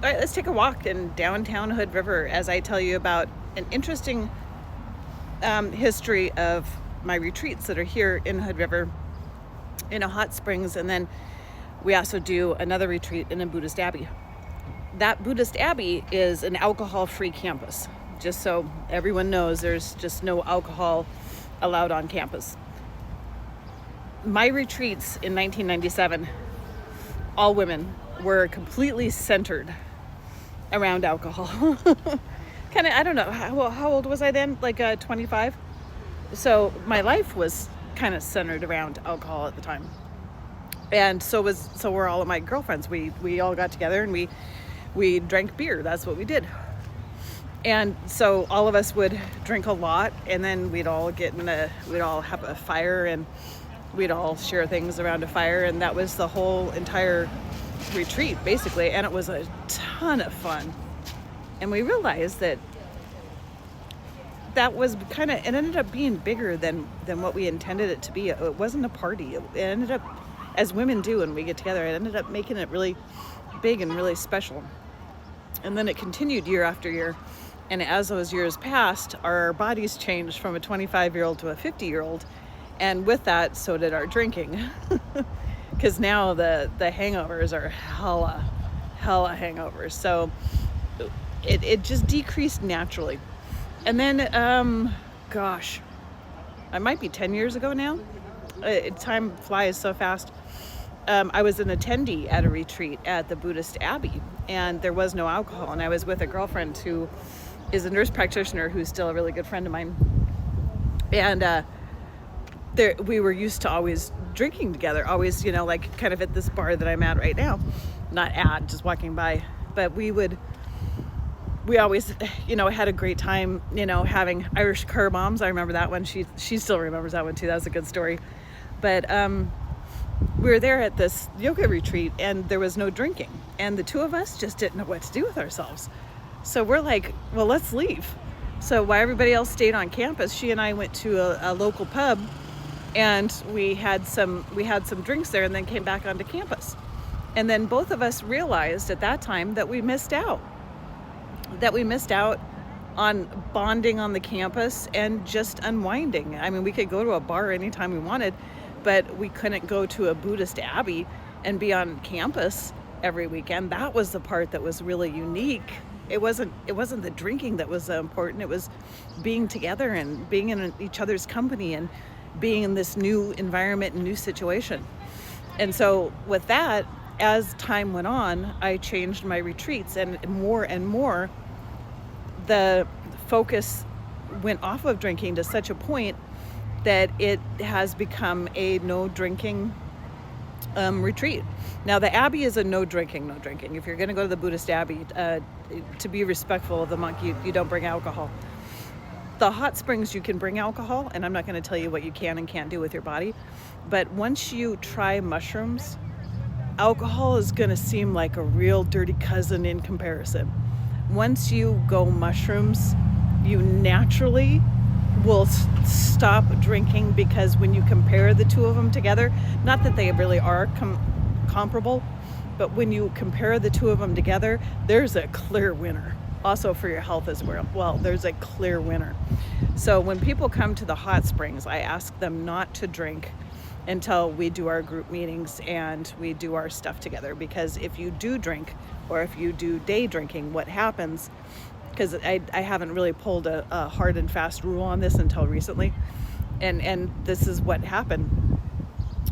All right, let's take a walk in downtown Hood River as I tell you about an interesting history of my retreats that are here in Hood River in a hot springs, and then we also do another retreat in a Buddhist abbey. That Buddhist abbey is an alcohol-free campus. Just so everyone knows, there's just no alcohol allowed on campus. My retreats in 1997, all women, were completely centered around alcohol. Kind of, I don't know, how old was I then? Like 25? So my life was kind of centered around alcohol at the time. And so were all of my girlfriends. We all got together and we drank beer. That's what we did. And so all of us would drink a lot, and then we'd all have a fire, and we'd all share things around a fire, and that was the whole entire retreat basically, and it was a ton of fun. And we realized that was it ended up being bigger than what we intended it to be. It wasn't a party. It ended up, as women do when we get together, it ended up making it really big and really special. And then it continued year after year. And as those years passed, our bodies changed from a 25-year-old to a 50-year-old. And with that, so did our drinking. Because now the hangovers are hella hangovers. So it just decreased naturally. And then, I might be 10 years ago now. Time flies so fast. I was an attendee at a retreat at the Buddhist Abbey, and there was no alcohol. And I was with a girlfriend who is a nurse practitioner who's still a really good friend of mine. And we were used to always drinking together, always, like kind of at this bar that I'm at right now. Not just walking by. But we always, had a great time, having Irish car bombs. I remember that one. She still remembers that one too. That was a good story. But we were there at this yoga retreat, and there was no drinking. And the two of us just didn't know what to do with ourselves. So we're like, well, let's leave. So while everybody else stayed on campus, she and I went to a local pub, and we had some drinks there, and then came back onto campus. And then both of us realized at that time that we missed out on bonding on the campus and just unwinding. I mean, we could go to a bar anytime we wanted, but we couldn't go to a Buddhist abbey and be on campus every weekend. That was the part that was really unique. It wasn't the drinking that was important. It was being together and being in each other's company and being in this new environment and new situation. And so with that, as time went on, I changed my retreats, and more the focus went off of drinking to such a point that it has become a no drinking retreat. Now the Abbey is a no drinking. If you're going to go to the Buddhist Abbey, to be respectful of the monk, you don't bring alcohol. The hot springs, you can bring alcohol, and I'm not going to tell you what you can and can't do with your body. But once you try mushrooms, alcohol is going to seem like a real dirty cousin in comparison. Once you go mushrooms, you naturally will stop drinking, because when you compare the two of them together, not that they really are comparable, but when you compare the two of them together, there's a clear winner. Also for your health as well, there's a clear winner. So when people come to the hot springs, I ask them not to drink until we do our group meetings and we do our stuff together. Because if you do drink, or if you do day drinking, what happens, because I haven't really pulled a hard and fast rule on this until recently, and this is what happened.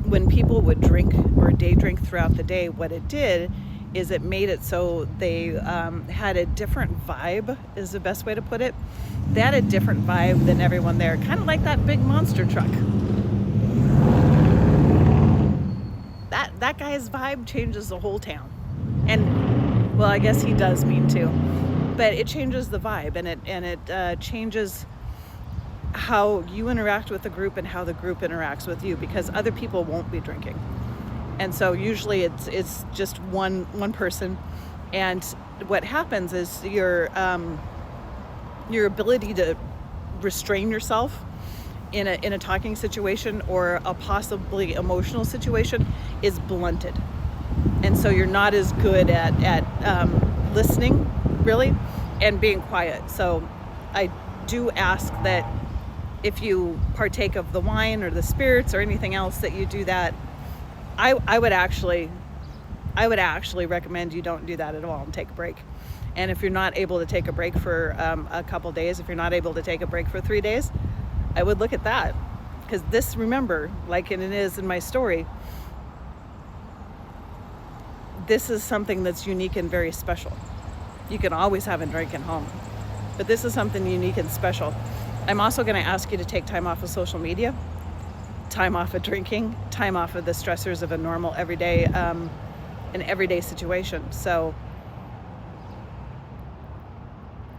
When people would drink or day drink throughout the day, what it did is it made it so they had a different vibe, is the best way to put it. They had a different vibe than everyone there, kind of like that big monster truck. That guy's vibe changes the whole town. And, well, I guess he does mean to. But it changes the vibe, and it changes how you interact with the group and how the group interacts with you, because other people won't be drinking. And so usually it's just one person, and what happens is your ability to restrain yourself in a talking situation or a possibly emotional situation is blunted. And so you're not as good at listening, really, and being quiet. So I do ask that if you partake of the wine or the spirits or anything else, that you do that. I would actually recommend you don't do that at all and take a break. And if you're not able to take a break for a couple days, if you're not able to take a break for 3 days, I would look at that. Because this, remember, like it is in my story, this is something that's unique and very special. You can always have a drink at home, but this is something unique and special. I'm also going to ask you to take time off of social media, time off of drinking, time off of the stressors of a normal everyday situation. So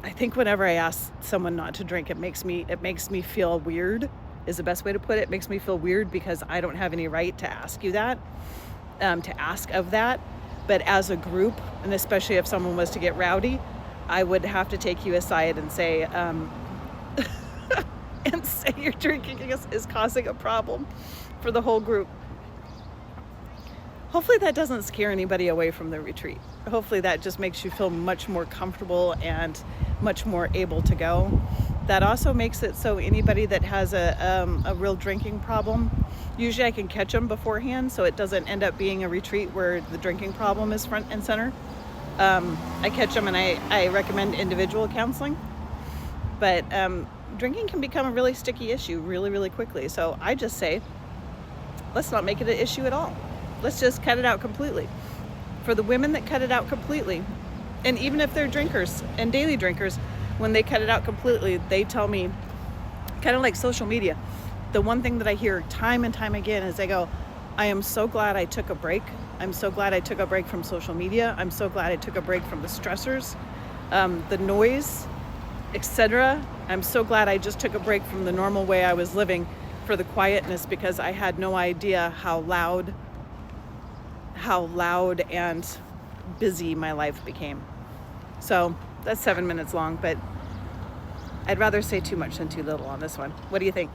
I think whenever I ask someone not to drink, it makes me feel weird, is the best way to put it. It makes me feel weird because I don't have any right to ask you that, to ask of that. But as a group, and especially if someone was to get rowdy, I would have to take you aside and say, your drinking is causing a problem for the whole group. Hopefully that doesn't scare anybody away from the retreat. Hopefully that just makes you feel much more comfortable and much more able to go. That also makes it so anybody that has a real drinking problem, usually I can catch them beforehand, so it doesn't end up being a retreat where the drinking problem is front and center. I catch them and I recommend individual counseling. But drinking can become a really sticky issue really, really quickly. So I just say, let's not make it an issue at all. Let's just cut it out completely. For the women that cut it out completely, and even if they're drinkers and daily drinkers, when they cut it out completely, they tell me, kind of like social media, the one thing that I hear time and time again is they go, I am so glad I took a break. I'm so glad I took a break from social media. I'm so glad I took a break from the stressors, the noise, etc. I'm so glad I just took a break from the normal way I was living for the quietness, because I had no idea how loud and busy my life became. So that's 7 minutes long, but I'd rather say too much than too little on this one. What do you think?